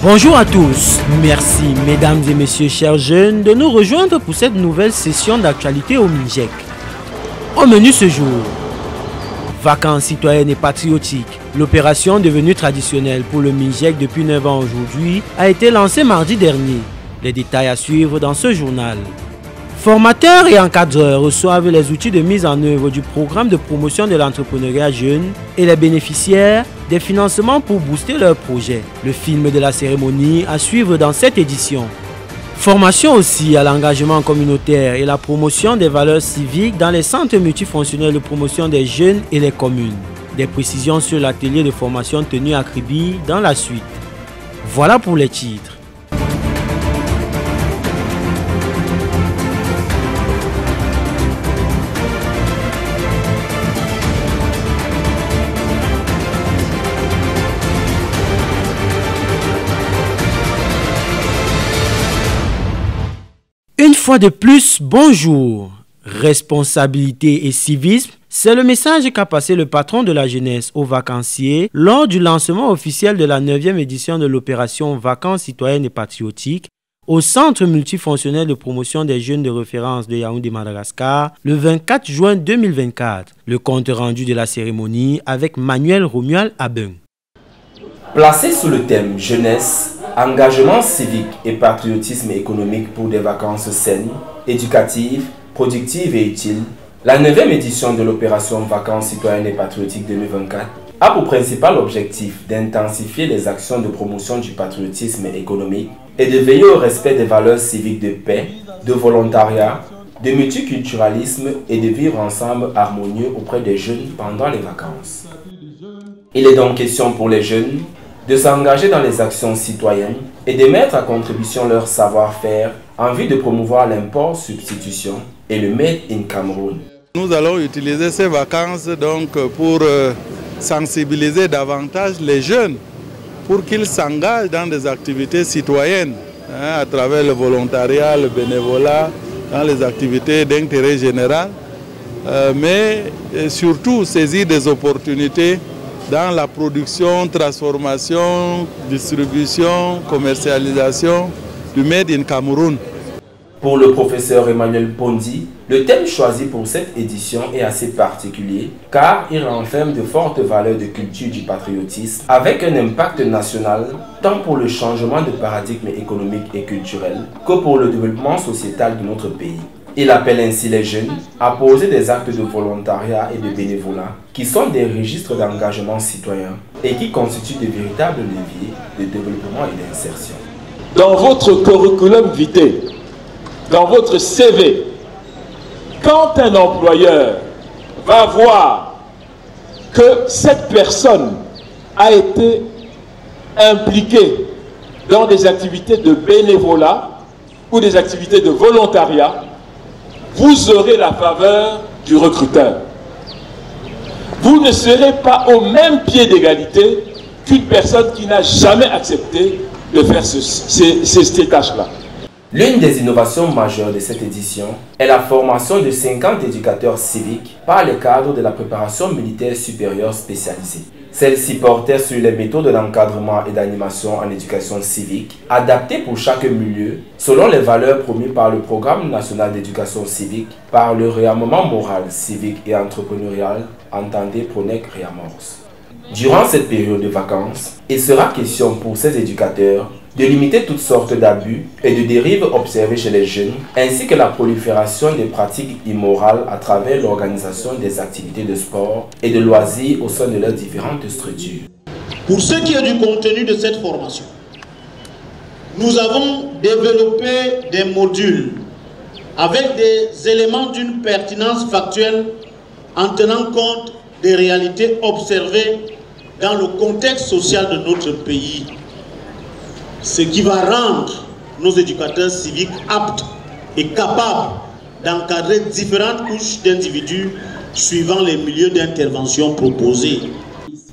Bonjour à tous, merci mesdames et messieurs chers jeunes de nous rejoindre pour cette nouvelle session d'actualité au MINJEC. Au menu ce jour, vacances citoyennes et patriotiques. L'opération devenue traditionnelle pour le MINJEC depuis 9 ans aujourd'hui a été lancée mardi dernier. Les détails à suivre dans ce journal. Formateurs et encadreurs reçoivent les outils de mise en œuvre du programme de promotion de l'entrepreneuriat jeune et les bénéficiaires des financements pour booster leurs projets. Le film de la cérémonie à suivre dans cette édition. Formation aussi à l'engagement communautaire et la promotion des valeurs civiques dans les centres multifonctionnels de promotion des jeunes et les communes. Des précisions sur l'atelier de formation tenu à Kribi dans la suite. Voilà pour les titres. Une fois de plus, bonjour. Responsabilité et civisme, c'est le message qu'a passé le patron de la jeunesse aux vacanciers lors du lancement officiel de la 9e édition de l'opération Vacances citoyennes et patriotiques au Centre multifonctionnel de promotion des jeunes de référence de Yaoundé, Madagascar, le 24 juin 2024. Le compte rendu de la cérémonie avec Manuel Romuald Abeng. Placé sous le thème jeunesse, engagement civique et patriotisme économique pour des vacances saines, éducatives, productives et utiles, la 9e édition de l'opération Vacances citoyennes et patriotiques 2024 a pour principal objectif d'intensifier les actions de promotion du patriotisme économique et de veiller au respect des valeurs civiques de paix, de volontariat, de multiculturalisme et de vivre ensemble harmonieux auprès des jeunes pendant les vacances. Il est donc question pour les jeunes de s'engager dans les actions citoyennes et de mettre à contribution leur savoir-faire en vue de promouvoir l'import-substitution et le Made in Cameroun. Nous allons utiliser ces vacances donc pour sensibiliser davantage les jeunes pour qu'ils s'engagent dans des activités citoyennes à travers le volontariat, le bénévolat, dans les activités d'intérêt général, mais surtout saisir des opportunités dans la production, transformation, distribution, commercialisation du Made in Cameroun. Pour le professeur Emmanuel Pondi, le thème choisi pour cette édition est assez particulier car il renferme de fortes valeurs de culture du patriotisme avec un impact national tant pour le changement de paradigme économique et culturel que pour le développement sociétal de notre pays. Il appelle ainsi les jeunes à poser des actes de volontariat et de bénévolat qui sont des registres d'engagement citoyen et qui constituent de véritables leviers de développement et d'insertion. Dans votre curriculum vitae, dans votre CV, quand un employeur va voir que cette personne a été impliquée dans des activités de bénévolat ou des activités de volontariat, vous aurez la faveur du recruteur. Vous ne serez pas au même pied d'égalité qu'une personne qui n'a jamais accepté de faire ces tâches-là. L'une des innovations majeures de cette édition est la formation de 50 éducateurs civiques par les cadres de la préparation militaire supérieure spécialisée. Celle-ci portait sur les méthodes d'encadrement et d'animation en éducation civique, adaptées pour chaque milieu, selon les valeurs promues par le Programme national d'éducation civique, par le réarmement moral, civique et entrepreneurial, entendez PRONEC Réamorce. Durant cette période de vacances, il sera question pour ces éducateurs de limiter toutes sortes d'abus et de dérives observées chez les jeunes, ainsi que la prolifération des pratiques immorales à travers l'organisation des activités de sport et de loisirs au sein de leurs différentes structures. Pour ce qui est du contenu de cette formation, nous avons développé des modules avec des éléments d'une pertinence factuelle en tenant compte des réalités observées dans le contexte social de notre pays. Ce qui va rendre nos éducateurs civiques aptes et capables d'encadrer différentes couches d'individus suivant les milieux d'intervention proposés.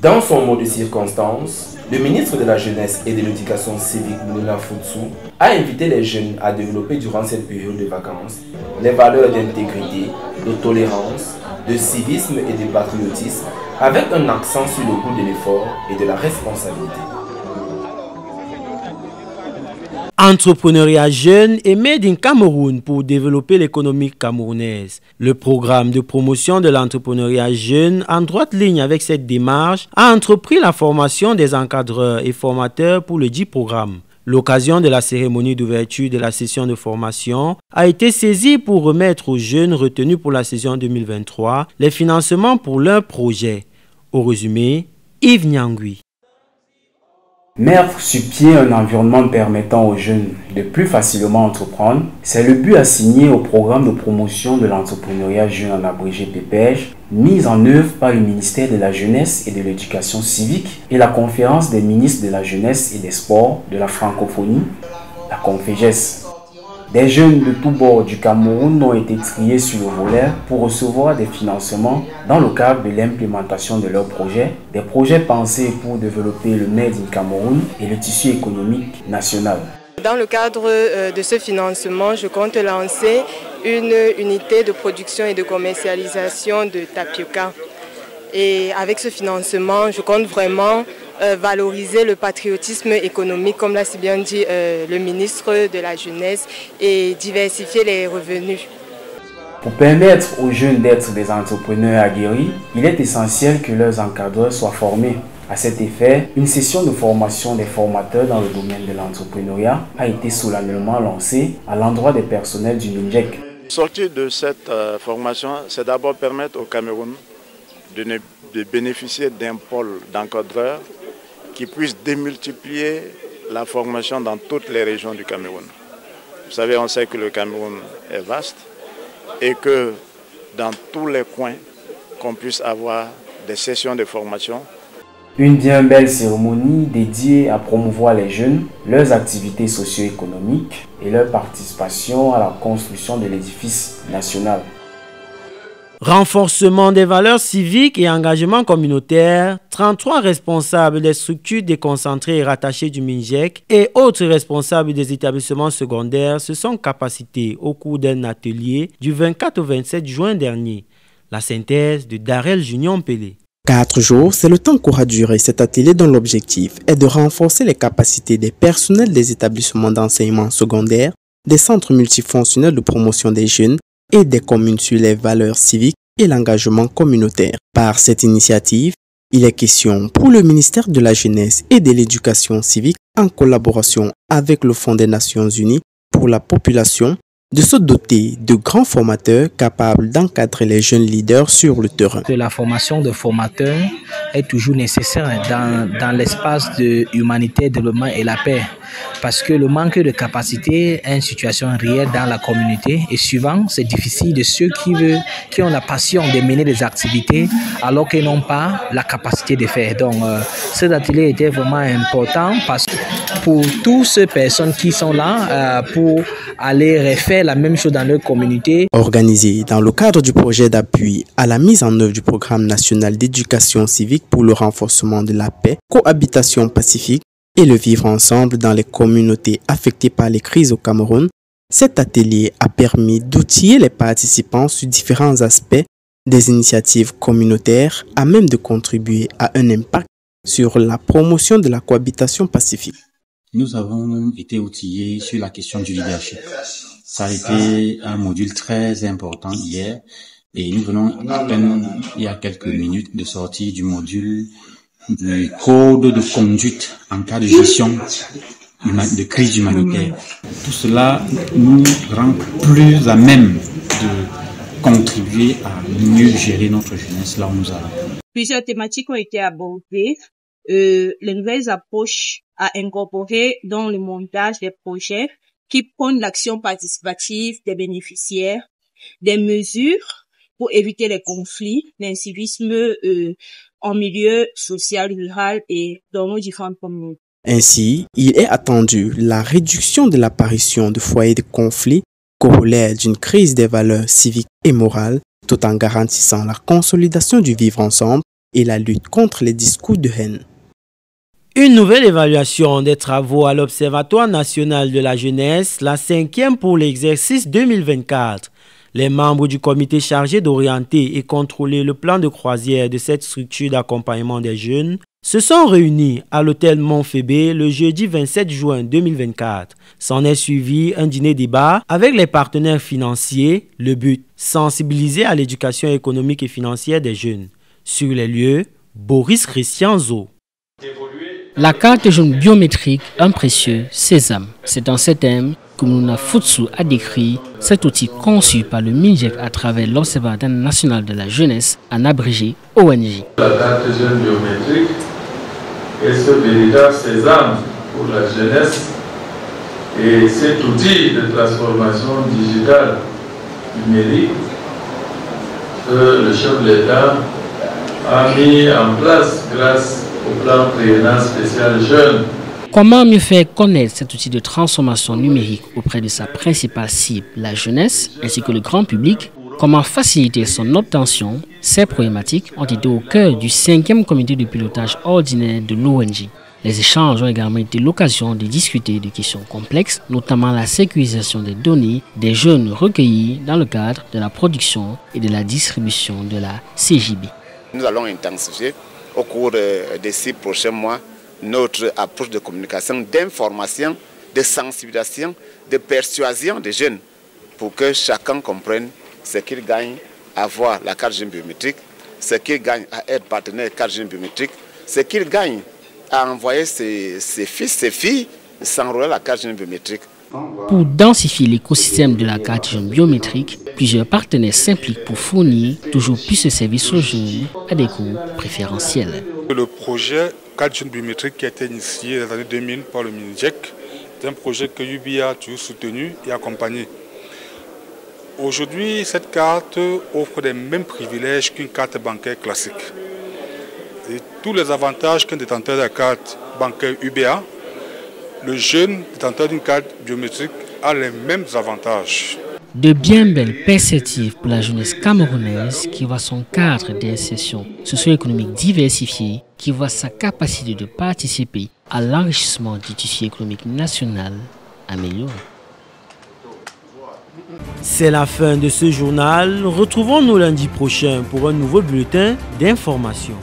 Dans son mot de circonstance, le ministre de la Jeunesse et de l'Éducation civique, Moulina Foutsou, a invité les jeunes à développer durant cette période de vacances les valeurs d'intégrité, de tolérance, de civisme et de patriotisme, avec un accent sur le goût de l'effort et de la responsabilité. Entrepreneuriat jeune et Made in Cameroun pour développer l'économie camerounaise. Le programme de promotion de l'entrepreneuriat jeune, en droite ligne avec cette démarche, a entrepris la formation des encadreurs et formateurs pour le dit programme. L'occasion de la cérémonie d'ouverture de la session de formation a été saisie pour remettre aux jeunes retenus pour la saison 2023 les financements pour leurs projets. Au résumé, Yves Nyangui. Mettre sur pied un environnement permettant aux jeunes de plus facilement entreprendre, c'est le but assigné au programme de promotion de l'entrepreneuriat jeune en abrégé PEPEJ, mis en œuvre par le ministère de la Jeunesse et de l'Éducation civique et la conférence des ministres de la Jeunesse et des Sports de la francophonie, la CONFEJES. Des jeunes de tous bords du Cameroun ont été triés sur le volet pour recevoir des financements dans le cadre de l'implémentation de leurs projets, des projets pensés pour développer le Made in Cameroun et le tissu économique national. Dans le cadre de ce financement, je compte lancer une unité de production et de commercialisation de tapioca. Et avec ce financement, je compte vraiment valoriser le patriotisme économique, comme l'a si bien dit le ministre de la Jeunesse, et diversifier les revenus. Pour permettre aux jeunes d'être des entrepreneurs aguerris, il est essentiel que leurs encadreurs soient formés. À cet effet, une session de formation des formateurs dans le domaine de l'entrepreneuriat a été solennellement lancée à l'endroit des personnels du MINJEC. Sortir de cette formation, c'est d'abord permettre au Cameroun de bénéficier d'un pôle d'encadreurs qui puisse démultiplier la formation dans toutes les régions du Cameroun. Vous savez, on sait que le Cameroun est vaste et que dans tous les coins, qu'on puisse avoir des sessions de formation. Une bien belle cérémonie dédiée à promouvoir les jeunes, leurs activités socio-économiques et leur participation à la construction de l'édifice national. Renforcement des valeurs civiques et engagement communautaire, 33 responsables des structures déconcentrées et rattachées du MINJEC et autres responsables des établissements secondaires se sont capacités au cours d'un atelier du 24 au 27 juin dernier. La synthèse de Darel Junior Pelé. 4 jours, c'est le temps qu'aura duré cet atelier dont l'objectif est de renforcer les capacités des personnels des établissements d'enseignement secondaire, des centres multifonctionnels de promotion des jeunes et des communes sur les valeurs civiques et l'engagement communautaire. Par cette initiative, il est question pour le ministère de la Jeunesse et de l'Éducation civique, en collaboration avec le Fonds des Nations Unies pour la population, de se doter de grands formateurs capables d'encadrer les jeunes leaders sur le terrain. La formation de formateurs est toujours nécessaire dans l'espace de humanité, développement et la paix. Parce que le manque de capacité est une situation réelle dans la communauté et souvent c'est difficile de ceux qui ont la passion de mener des activités alors qu'ils n'ont pas la capacité de faire. Donc cet atelier était vraiment important parce que pour toutes ces personnes qui sont là pour aller refaire la même chose dans leur communauté. Organisé dans le cadre du projet d'appui à la mise en œuvre du programme national d'éducation civique pour le renforcement de la paix, cohabitation pacifique et le vivre ensemble dans les communautés affectées par les crises au Cameroun, cet atelier a permis d'outiller les participants sur différents aspects des initiatives communautaires à même de contribuer à un impact sur la promotion de la cohabitation pacifique. Nous avons été outillés sur la question du leadership. Ça a été un module très important hier et nous venons à peine il y a quelques minutes de sortir du module du code de conduite en cas de gestion de crise humanitaire. Tout cela nous rend plus à même de contribuer à mieux gérer notre jeunesse là où nous allons. Plusieurs thématiques ont été abordées. Les nouvelles approches à incorporer dans le montage des projets qui prônent l'action participative des bénéficiaires, des mesures pour éviter les conflits, l'incivisme en milieu social, rural et dans nos différentes communautés. Ainsi, il est attendu la réduction de l'apparition de foyers de conflits corollaires d'une crise des valeurs civiques et morales, tout en garantissant la consolidation du vivre ensemble et la lutte contre les discours de haine. Une nouvelle évaluation des travaux à l'Observatoire national de la jeunesse, la 5e pour l'exercice 2024. Les membres du comité chargé d'orienter et contrôler le plan de croisière de cette structure d'accompagnement des jeunes se sont réunis à l'hôtel Montphébé le jeudi 27 juin 2024. S'en est suivi un dîner-débat avec les partenaires financiers. Le but, sensibiliser à l'éducation économique et financière des jeunes. Sur les lieux, Boris Christian Zo. La carte jeune biométrique, un précieux sésame. C'est dans ce thème que Mouna Futsu a décrit cet outil conçu par le MINJEC à travers l'Observatoire national de la jeunesse, en abrégé ONG. La carte jeune biométrique est ce véritable sésame pour la jeunesse et cet outil de transformation digitale numérique que le chef de l'État a mis en place grâce au plan triennal spécial jeune. Comment mieux faire connaître cet outil de transformation numérique auprès de sa principale cible, la jeunesse, ainsi que le grand public? Comment faciliter son obtention? Ces problématiques ont été au cœur du 5e comité de pilotage ordinaire de l'ONG. Les échanges ont également été l'occasion de discuter de questions complexes, notamment la sécurisation des données des jeunes recueillis dans le cadre de la production et de la distribution de la CJB. Nous allons intensifier au cours des 6 prochains mois notre approche de communication, d'information, de sensibilisation, de persuasion des jeunes pour que chacun comprenne ce qu'il gagne à avoir la carte jeune biométrique, ce qu'il gagne à être partenaire carte jeune biométrique, ce qu'il gagne à envoyer ses fils, ses filles s'enrôler la carte jeune biométrique. Pour densifier l'écosystème de la carte jeune biométrique, plusieurs partenaires s'impliquent pour fournir toujours plus de services aux jeunes à des coûts préférentiels. Le projet carte jeune biométrique qui a été initié dans les années 2000 par le MINJEC est un projet que UBA a toujours soutenu et accompagné. Aujourd'hui, cette carte offre les mêmes privilèges qu'une carte bancaire classique. Et tous les avantages qu'un détenteur de la carte bancaire UBA, le jeune détenteur d'une carte biométrique a les mêmes avantages. De bien belles perspectives pour la jeunesse camerounaise qui voit son cadre d'insertion socio-économique diversifié, qui voit sa capacité de participer à l'enrichissement du tissu économique national amélioré. C'est la fin de ce journal. Retrouvons-nous lundi prochain pour un nouveau bulletin d'information.